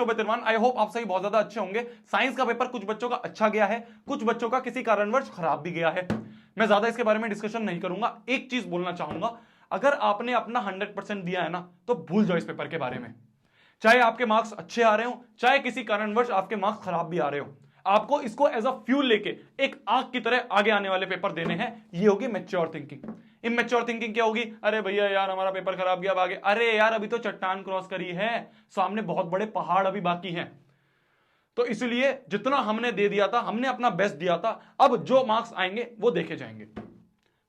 शोभित निर्माण। I hope आप सही बहुत ज्यादा अच्छे होंगे। साइंस का पेपर कुछ बच्चों का अच्छा गया है, कुछ बच्चों का किसी कारणवश खराब भी गया है। मैं ज्यादा इसके बारे में डिस्कशन नहीं करूंगा। एक चीज बोलना चाहूंगा, अगर आपने अपना 100% दिया है ना, तो भूल जाओ इस पेपर के बारे में। चाहे आपके मार्क्स अच्छे आ रहे हो, चाहे किसी कारणवश आपके मार्क्स खराब भी आ रहे हो, आपको इसको एज अ फ्यूल लेके एक आग की तरह आगे आने वाले पेपर देने हैं। ये होगी मैच्योर थिंकिंग। इमैच्योर थिंकिंग क्या होगी? अरे भैया यार हमारा पेपर खराब गया, अब आगे, अरे यार अभी तो चट्टान क्रॉस करी है, सामने बहुत बड़े पहाड़ अभी बाकी हैं। तो इसलिए जितना हमने दे दिया था, हमने अपना बेस्ट दिया था, अब जो मार्क्स आएंगे वो देखे जाएंगे।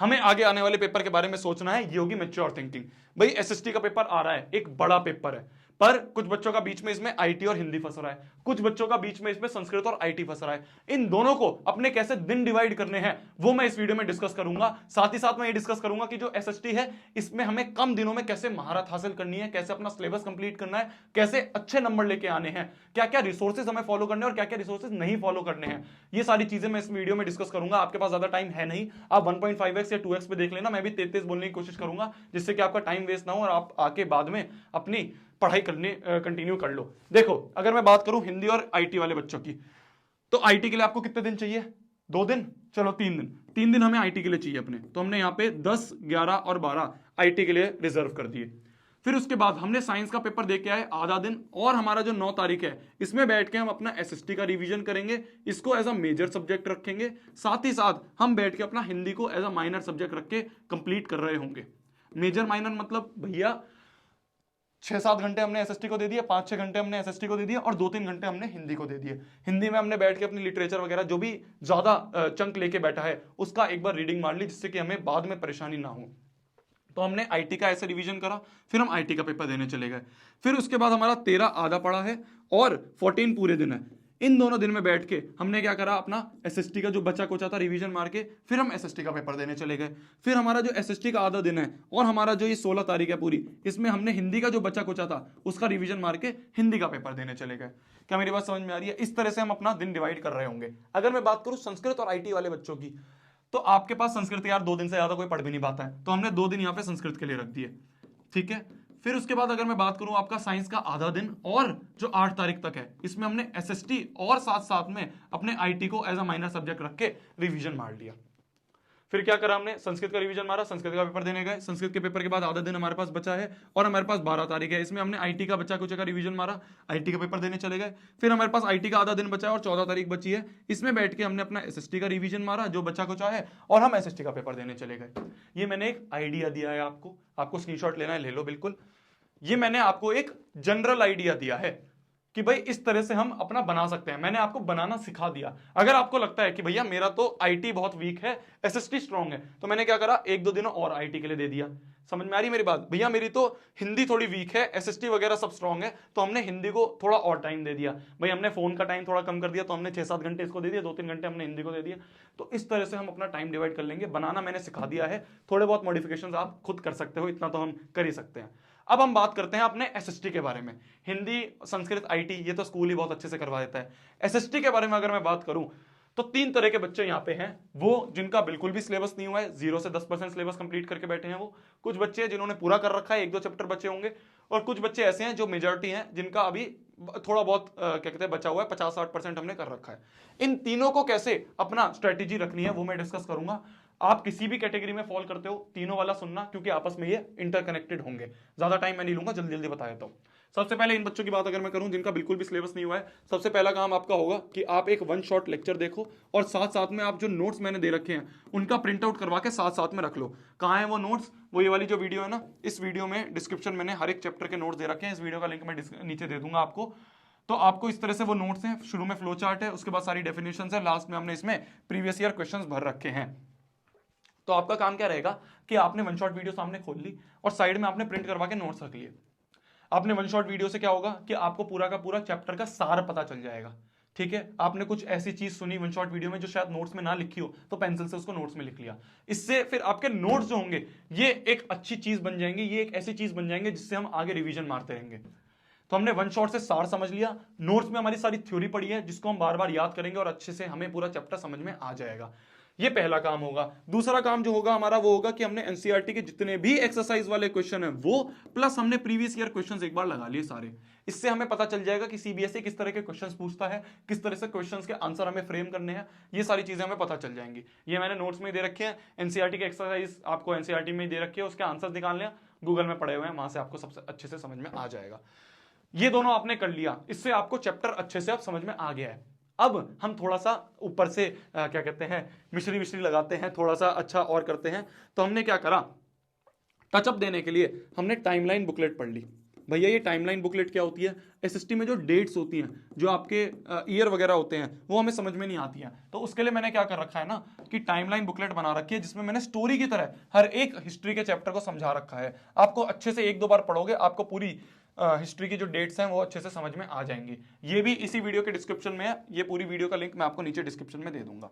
हमें आगे आने वाले पेपर के बारे में सोचना है, ये होगी मैच्योर थिंकिंग। भाई एसएसटी का पेपर आ रहा है, एक बड़ा पेपर है, पर कुछ बच्चों का बीच में इसमें आईटी और हिंदी फंस रहा है, कुछ बच्चों का बीच में इसमें संस्कृत और आईटी फंस रहा है। इन दोनों को अपने कैसे दिन डिवाइड करने हैं वो मैं इस वीडियो में डिस्कस करूंगा। साथ ही साथ मैं ये डिस्कस करूंगा कि जो एसएसटी है इसमें हमें कम दिनों में कैसे महारत हासिल करनी है, कैसे अपना सिलेबस कंप्लीट करना है, कैसे अच्छे नंबर लेके आने हैं, क्या क्या रिसोर्सेज हमें फॉलो करने और क्या क्या रिसोर्सेज नहीं फॉलो करने हैं। ये सारी चीजें मैं इस वीडियो में डिस्कस करूंगा। आपके पास ज्यादा टाइम है नहीं, आप 1.5x या 2x पे देख लेना, मैं भी तेज बोलने की कोशिश करूंगा जिससे कि आपका टाइम वेस्ट ना हो और आप आके बाद में अपनी पढ़ाई करने कंटिन्यू कर लो। देखो अगर मैं बात करूं हिंदी और आईटी वाले बच्चों की, तो आईटी के लिए आपको कितने दिन चाहिए? 2 दिन, चलो 3 दिन। 3 दिन हमें आईटी के लिए चाहिए अपने, तो हमने यहां पे 10, 11 और 12 आईटी के लिए रिजर्व कर दिए। फिर उसके बाद हमने साइंस का पेपर दे के आए आधा दिन, और हमारा जो 9 तारीख है इसमें बैठ के हम अपना एसएसटी का रिवीजन करेंगे, इसको एज अ मेजर सब्जेक्ट रखेंगे। साथ ही साथ हम बैठ के अपना हिंदी को एज अ माइनर सब्जेक्ट रख के कंप्लीट कर रहे होंगे। मेजर माइनर मतलब भैया 6-7 घंटे हमने एसएसटी को दे दिए, 5-6 घंटे हमने एसएसटी को दे दिए और 2-3 घंटे हमने हिंदी को दे दिए। हिंदी में हमने बैठ के अपनी लिटरेचर वगैरह जो भी ज्यादा चंक लेके बैठा है उसका एक बार रीडिंग मार ली, जिससे कि हमें बाद में परेशानी ना हो। तो हमने आईटी का ऐसे रिवीजन करा, फिर हम आईटी का पेपर देने चले गए। फिर उसके बाद हमारा 13 आधा पड़ा है और 14 पूरे दिन है। इन दोनों दिन में बैठ के हमने क्या करा, अपना एसएसटी का जो बचा कुचा था रिवीजन मार के फिर हम एसएसटी का पेपर देने चले गए। फिर हमारा जो एसएसटी का आधा दिन है और हमारा जो ये 16 तारीख है पूरी, इसमें हमने हिंदी का जो बचा कुचा था उसका रिवीजन मार के हिंदी का पेपर देने चले गए। क्या मेरी बात समझ में आ रही है? इस तरह से हम अपना दिन डिवाइड कर रहे होंगे। अगर मैं बात करूं संस्कृत और आईटी वाले बच्चों की, तो आपके पास संस्कृत यार 2 दिन से ज्यादा कोई पढ़ भी नहीं पाता है, तो हमने 2 दिन यहाँ पे संस्कृत के लिए रख दिए, ठीक है। फिर उसके बाद अगर मैं बात करूं आपका साइंस का आधा दिन और जो 8 तारीख तक है, इसमें हमने एसएसटी और साथ साथ में अपने आईटी को एज अ माइनर सब्जेक्ट रख के रिवीजन मार लिया। फिर क्या करा हमने, संस्कृत का रिवीजन मारा, संस्कृत का पेपर देने गए। संस्कृत के पेपर के बाद आधा दिन हमारे पास बचा है और हमारे पास 12 तारीख है, इसमें हमने आईटी का बच्चा कुछ का रिवीजन मारा, आईटी का पेपर देने चले गए। फिर हमारे पास आईटी का आधा दिन बचा है और 14 तारीख बची है, इसमें बैठ के हमने अपना एसएसटी का रिवीजन मारा जो बच्चा कुछ है और हम एसएसटी का पेपर देने चले गए। ये मैंने एक आइडिया दिया है आपको स्क्रीनशॉट लेना है ले लो बिल्कुल। ये मैंने आपको एक जनरल आइडिया दिया है कि भाई इस तरह से हम अपना बना सकते हैं। मैंने आपको बनाना सिखा दिया। अगर आपको लगता है कि भैया मेरा तो आईटी बहुत वीक है, एसएसटी स्ट्रांग है, तो मैंने क्या करा, 1-2 दिनों और आईटी के लिए दे दिया। समझ में आ रही मेरी बात? भैया मेरी तो हिंदी थोड़ी वीक है, एसएसटी वगैरह सब स्ट्रांग है, तो हमने हिंदी को थोड़ा और टाइम दे दिया। भाई हमने फोन का टाइम थोड़ा कम कर दिया, तो हमने 6-7 घंटे इसको दे दिया, 2-3 घंटे हमने हिंदी को दे दिया। तो इस तरह से हम अपना टाइम डिवाइड कर लेंगे। बनाना मैंने सिखा दिया है, थोड़े बहुत मॉडिफिकेशन आप खुद कर सकते हो, इतना तो हम कर ही सकते हैं। अब हम बात करते हैं अपने एसएसटी के बारे में। हिंदी, संस्कृत, आईटी ये तो स्कूल ही बहुत अच्छे से करवा देता है। एसएसटी के बारे में अगर मैं बात करूं तो 3 तरह के बच्चे यहां पे हैं। वो जिनका बिल्कुल भी सिलेबस नहीं हुआ है, 0 से 10% सिलेबस कंप्लीट करके बैठे हैं वो। कुछ बच्चे हैं जिन्होंने पूरा कर रखा है, 1-2 चैप्टर बचे होंगे। और कुछ बच्चे ऐसे हैं जो मेजॉरिटी हैं जिनका अभी थोड़ा बहुत क्या कहते हैं बचा हुआ है, 50-60% हमने कर रखा है। इन तीनों को कैसे अपना स्ट्रेटेजी रखनी है वो मैं डिस्कस करूंगा। आप किसी भी कैटेगरी में फॉल करते हो, तीनों वाला सुनना, क्योंकि आपस में ये इंटरकनेक्टेड होंगे। ज्यादा टाइम मैं नहीं लूंगा, जल्दी जल्दी बता देता हूं। सबसे पहले इन बच्चों की बात अगर मैं करूं जिनका बिल्कुल भी सिलेबस नहीं हुआ है, सबसे पहला काम आपका होगा कि आप एक 1 शॉट लेक्चर देखो और साथ साथ में आप जो नोट्स मैंने दे रखे हैं उनका प्रिंट आउट करवा के साथ साथ में रख लो। कहां है वो नोट्स? वो ये वाली जो वीडियो है ना, इस वीडियो में डिस्क्रिप्शन मैंने हर एक चैप्टर के नोट्स दे रखे हैं। इस वीडियो का लिंक मैं नीचे दे दूंगा आपको। तो आपको इस तरह से वो नोट्स हैं, शुरू में फ्लो चार्ट है, उसके बाद सारी डेफिनेशंस है, लास्ट में हमने इसमें प्रीवियस ईयर क्वेश्चंस भर रखे हैं। तो आपका काम क्या रहेगा कि आपने 1 शॉट वीडियो सामने खोल ली और साइड में आपने प्रिंट करवा के नोट्स रख लिए। आपने 1 शॉट वीडियो से क्या होगा कि आपको पूरा का पूरा चैप्टर का सार पता चल जाएगा, ठीक है। आपने कुछ ऐसी चीज सुनी 1 शॉट वीडियो में जो शायद नोट्स में ना लिखी हो, तो पेंसिल से उसको नोट्स में लिख लिया। इससे फिर आपके नोट्स जो होंगे ये एक अच्छी चीज बन जाएंगे, ये एक ऐसी चीज बन जाएंगे जिससे हम आगे रिवीजन मारते रहेंगे। तो हमने 1 शॉट से सार समझ लिया, नोट्स में हमारी सारी थ्योरी पड़ी है जिसको हम बार बार याद करेंगे और अच्छे से हमें पूरा चैप्टर समझ में आ जाएगा। ये पहला काम होगा। दूसरा काम जो होगा हमारा वो होगा कि हमने एनसीईआरटी के जितने भी एक्सरसाइज वाले क्वेश्चन है वो प्लस हमने प्रीवियस ईयर क्वेश्चंस एक बार लगा लिए सारे। इससे हमें पता चल जाएगा कि सीबीएसई किस तरह के क्वेश्चंस पूछता है, किस तरह से क्वेश्चंस के आंसर हमें फ्रेम करने हैं, ये सारी चीजें हमें पता चल जाएंगी। ये मैंने नोट्स में दे रखे हैं, एनसीईआरटी के एक्सरसाइज आपको एनसीईआरटी में दे रखे हैं, उसके आंसर निकालने हैं, गूगल में पड़े हुए हैं, वहां से आपको सबसे अच्छे से समझ में आ जाएगा। ये दोनों आपने कर लिया, इससे आपको चैप्टर अच्छे से अब समझ में आ गया है। अब हम थोड़ा सा ऊपर से क्या कहते हैं मिश्री विश्री लगाते हैं, थोड़ा सा अच्छा और करते हैं। तो हमने क्या करा, टचअप देने के लिए हमने टाइमलाइन बुकलेट पढ़ ली। भैया ये टाइमलाइन बुकलेट क्या होती है, एसएसटी में जो डेट्स होती हैं, जो आपके ईयर वगैरह होते हैं, वो हमें समझ में नहीं आती हैं। तो उसके लिए मैंने क्या कर रखा है ना कि टाइमलाइन बुकलेट बना रखी है, जिसमें मैंने स्टोरी की तरह हर एक हिस्ट्री के चैप्टर को समझा रखा है। आपको अच्छे से 1-2 बार पढ़ोगे, आपको पूरी हिस्ट्री की जो डेट्स हैं वो अच्छे से समझ में आ जाएंगी। ये भी इसी वीडियो के डिस्क्रिप्शन में है, ये पूरी वीडियो का लिंक मैं आपको नीचे डिस्क्रिप्शन में दे दूंगा।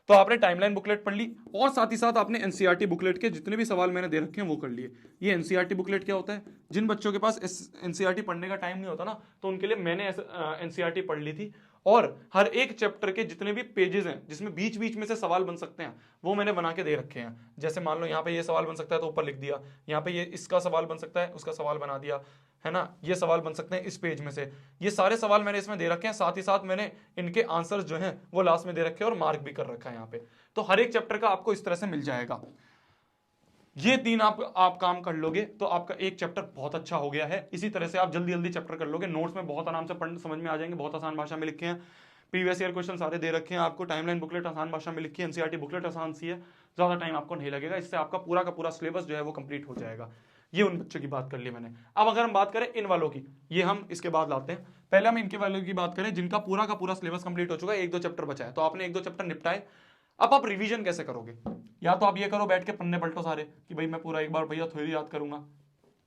तो आपने टाइमलाइन बुकलेट पढ़ ली और साथ ही साथ आपने एनसीईआरटी बुकलेट के जितने भी सवाल मैंने दे रखे हैं वो कर लिए। ये एनसीईआरटी बुकलेट क्या होता है, जिन बच्चों के पास एनसीईआरटी पढ़ने का टाइम नहीं होता ना, तो उनके लिए मैंने एनसीईआरटी पढ़ ली थी। और हर एक चैप्टर के जितने भी पेजेस हैं जिसमें बीच बीच में से सवाल बन सकते हैं वो मैंने बना के दे रखे हैं। जैसे मान लो यहाँ पे ये सवाल बन सकता है तो ऊपर लिख दिया, यहाँ पे ये इसका सवाल बन सकता है उसका सवाल बना दिया, है ना, ये सवाल बन सकते हैं इस पेज में से। ये सारे सवाल मैंने इसमें दे रखे हैं, साथ ही साथ मैंने इनके आंसर्स जो हैं वो लास्ट में दे रखे हैं और मार्क भी कर रखा है यहाँ पे। तो हर एक चैप्टर का आपको इस तरह से मिल जाएगा। ये 3 आप काम कर लोगे तो आपका एक चैप्टर बहुत अच्छा हो गया है। इसी तरह से आप जल्दी जल्दी चैप्टर कर लोगे, नोट्स में बहुत आराम से पढ़ समझ में आ जाएंगे, बहुत आसान भाषा में लिखे हैं, प्रीवियस ईयर क्वेश्चन सारे दे रखे हैं आपको, टाइमलाइन बुकलेट आसान भाषा में लिखी है, एनसीईआरटी बुकलेट आसान सी है, ज्यादा टाइम आपको नहीं लगेगा, इससे आपका पूरा का पूरा सिलेबस जो है वो कंप्लीट हो जाएगा। ये उन बच्चों की बात कर ली मैंने। अब अगर हम बात करें इन वालों की, ये हम इसके बाद लाते हैं। पहले हम इनके वालों की बात करें जिनका पूरा का पूरा सिलेबस कंप्लीट हो चुका है, 1-2 चैप्टर बचा है, तो आपने 1-2 चैप्टर निपटाए। अब आप रिवीजन कैसे करोगे, या तो आप ये करो बैठ के पन्ने पलटो सारे कि भाई मैं पूरा एक बार भैया थ्योरी याद करूंगा,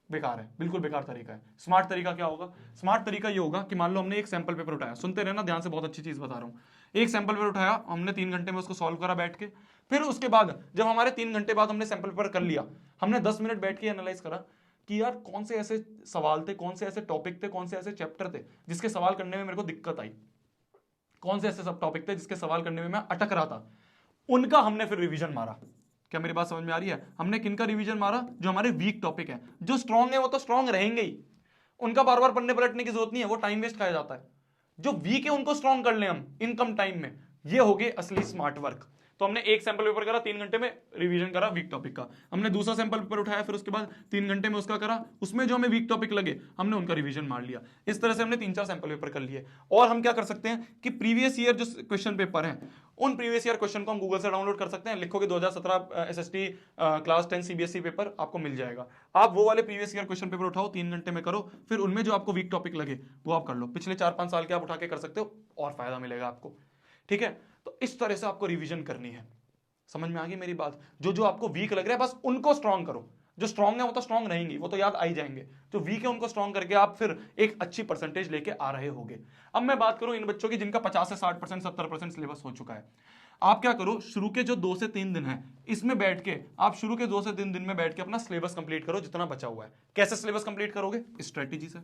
बेकार है, बिल्कुल बेकार तरीका है। स्मार्ट तरीका क्या होगा, स्मार्ट तरीका ये होगा कि मान लो हमने एक सैंपल पेपर उठाया, सुनते रहना ध्यान से, बहुत अच्छी चीज बता रहा हूं। एक सैंपल पेपर उठाया हमने, 3 घंटे में उसको सॉल्व करा बैठ के। फिर उसके बाद जब हमारे 3 घंटे बाद हमने सैंपल पेपर कर लिया, हमने 10 मिनट बैठ के एनालाइज करा कि यार कौन से ऐसे सवाल थे, कौन से ऐसे टॉपिक थे, कौन से ऐसे चैप्टर थे जिसके सवाल करने में मेरे को दिक्कत आई, कौन से ऐसे सब टॉपिक थे जिसके सवाल करने में मैं अटक रहा था, उनका हमने फिर रिवीजन मारा। क्या मेरी बात समझ में आ रही है? हमने किनका रिवीजन मारा, जो हमारे वीक टॉपिक है। जो स्ट्रांग है वो तो स्ट्रांग रहेंगे ही, उनका बार बार पढ़ने पलटने की जरूरत नहीं है, वो टाइम वेस्ट खाया जाता है। जो वीक है उनको स्ट्रांग कर लें हम इन कम टाइम में, ये हो गए असली स्मार्ट वर्क। तो हमने एक सैंपल पेपर करा, 3 घंटे में रिवीजन करा वीक टॉपिक का। हमने दूसरा सैंपल पेपर उठाया, फिर उसके बाद 3 घंटे में उसका करा, उसमें जो हमें वीक टॉपिक लगे हमने उनका रिवीजन मार लिया। इस तरह से हमने 3-4 सैंपल पेपर कर लिए। और हम क्या कर सकते हैं कि प्रीवियस ईयर जो क्वेश्चन पेपर हैं, उन प्रीवियस ईयर क्वेश्चन को हम गूगल से डाउनलोड कर सकते हैं। लिखोगे 2017 एसएसटी क्लास 10 सीबीएसई पेपर, आपको मिल जाएगा। आप वो वाले प्रीवियस ईयर क्वेश्चन पेपर उठाओ, 3 घंटे में करो, फिर उनमें जो आपको वीक टॉपिक लगे वो आप कर लो। पिछले 4-5 साल के आप उठा के कर सकते हो और फायदा मिलेगा आपको, ठीक है। तो इस तरह से आपको रिवीजन करनी है। समझ में आ गई मेरी बात? जो जो आपको वीक लग रहा है बस उनको स्ट्रांग करो। जो स्ट्रांग है वो तो स्ट्रांग रहेंगे, वो तो याद आ ही जाएंगे। जो वीक है उनको स्ट्रांग करके आप फिर एक अच्छी परसेंटेज लेके आ रहे होगे। अब मैं बात करूं इन बच्चों की जिनका 50 से 60%, 70% सिलेबस हो चुका है। आप क्या करो, शुरू के जो 2 से 3 दिन है इसमें बैठ के आप शुरू के 2 से 3 दिन में बैठ के अपना सिलेबस कंप्लीट करो जितना बचा हुआ है। कैसे सिलेबस कंप्लीट करोगे? स्ट्रेटेजी से।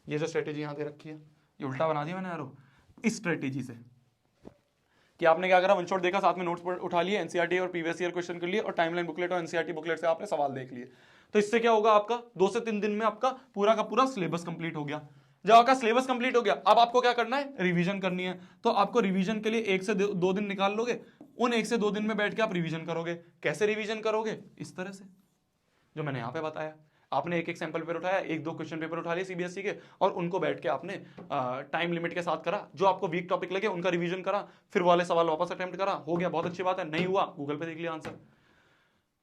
ये जो स्ट्रेटेजी यहां दे रखी है, ये उल्टा बना दिया मैंने यारो, इस स्ट्रेटेजी से कि आपने क्या करा, वन शॉट देखा, साथ में नोट्स उठा लिए, एनसीईआरटी और प्रीवियस ईयर क्वेश्चन कर लिए, और टाइमलाइन बुकलेट और एनसीईआरटी बुकलेट से आपने सवाल देख लिए। तो इससे क्या होगा, आपका 2 से 3 दिन में आपका पूरा का पूरा सिलेबस कंप्लीट हो गया। जब आपका सिलेबस कंप्लीट हो गया, अब आपको क्या करना है, रिवीजन करनी है। तो आपको रिवीजन के लिए 1 से 2 दिन निकाल लोगे, उन 1 से 2 दिन में बैठ के आप रिवीजन करोगे। कैसे रिवीजन करोगे? इस तरह से जो मैंने यहां पे बताया। आपने एक सैंपल पेपर उठाया, 1-2 क्वेश्चन पेपर उठा लिए सीबीएसई के, और उनको बैठ के आपने टाइम लिमिट के साथ करा। जो आपको वीक टॉपिक लगे उनका रिवीजन करा, फिर वाले सवाल वापस अटेम्प्ट करा, हो गया, बहुत अच्छी बात है। नहीं हुआ, गूगल पे देख लिया आंसर।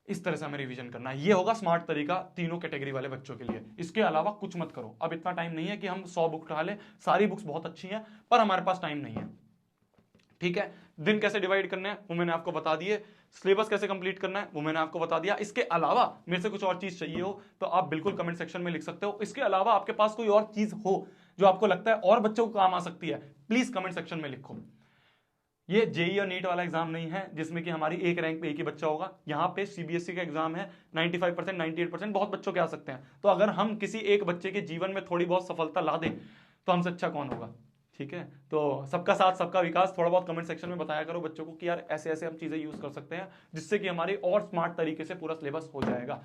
इस तरह से हमें रिवीजन करना है। ये होगा स्मार्ट तरीका तीनों कैटेगरी वाले बच्चों के लिए। इसके अलावा कुछ मत करो। अब इतना टाइम नहीं है कि हम 100 बुक उठा ले, सारी बुक्स बहुत अच्छी हैं पर हमारे पास टाइम नहीं है, ठीक है। दिन कैसे डिवाइड करने हैं वो मैंने आपको बता दिए, सिलेबस कैसे कंप्लीट करना है वो मैंने आपको बता दिया। इसके अलावा मेरे से कुछ और चीज चाहिए हो तो आप बिल्कुल कमेंट सेक्शन में लिख सकते हो। इसके अलावा आपके पास कोई और चीज हो जो आपको लगता है और बच्चों को काम आ सकती है, प्लीज कमेंट सेक्शन में लिखो। ये जेईई और नीट वाला एग्जाम नहीं है जिसमें कि हमारी एक रैंक पे एक ही बच्चा होगा। यहाँ पे सीबीएसई का एग्जाम है, 95%, 98% बहुत बच्चों के आ सकते हैं। तो अगर हम किसी एक बच्चे के जीवन में थोड़ी बहुत सफलता ला दें तो हमसे अच्छा कौन होगा, ठीक है, तो सबका साथ सबका विकास। थोड़ा बहुत कमेंट सेक्शन में बताया करो बच्चों को कि यार ऐसे ऐसे हम चीजें यूज कर सकते हैं जिससे कि हमारे और स्मार्ट तरीके से पूरा सिलेबस हो जाएगा।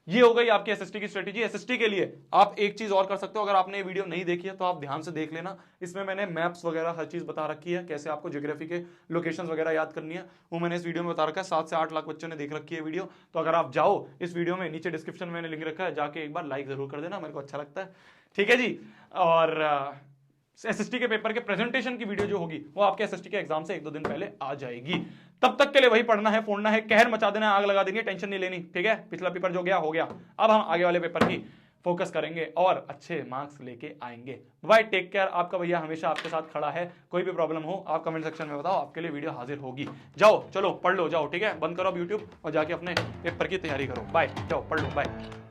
ये हो गई आपकी एसएसटी की स्ट्रेटेजी। एसएसटी के लिए आप एक चीज और कर सकते हो, अगर आपने ये वीडियो नहीं देखी है तो आप ध्यान से देख लेना। इसमें मैंने मैप्स वगैरह हर चीज बता रखी है, कैसे आपको ज्योग्राफी के लोकेशंस वगैरह याद करनी है, वो मैंने इस वीडियो में बता रखा है। 7 से 8 लाख बच्चों ने देख रखी है वीडियो। तो अगर आप जाओ इस वीडियो में, नीचे डिस्क्रिप्शन में मैंने लिंक रखा है, जाके एक बार लाइक जरूर कर देना, मेरे को अच्छा लगता है। ठीक है जी। और एसएसटी के पेपर के प्रेजेंटेशन की वीडियो जो होगी वो आपके एसएसटी के एग्जाम से 1-2 दिन पहले आ जाएगी। तब तक के लिए वही पढ़ना है, फोड़ना है, कहर मचा देना है, आग लगा देनी है, टेंशन नहीं लेनी। ठीक है, पिछला पेपर जो गया हो गया, अब हम आगे वाले पेपर की फोकस करेंगे और अच्छे मार्क्स लेके आएंगे। Bye, take care. आपका भैया हमेशा आपके साथ खड़ा है। कोई भी प्रॉब्लम हो आप कमेंट सेक्शन में बताओ, आपके लिए वीडियो हाजिर होगी। जाओ चलो पढ़ लो, जाओ। ठीक है, बंद करो अब यूट्यूब और जाके अपने पेपर की तैयारी करो। बाय, जाओ पढ़ लो, बाय।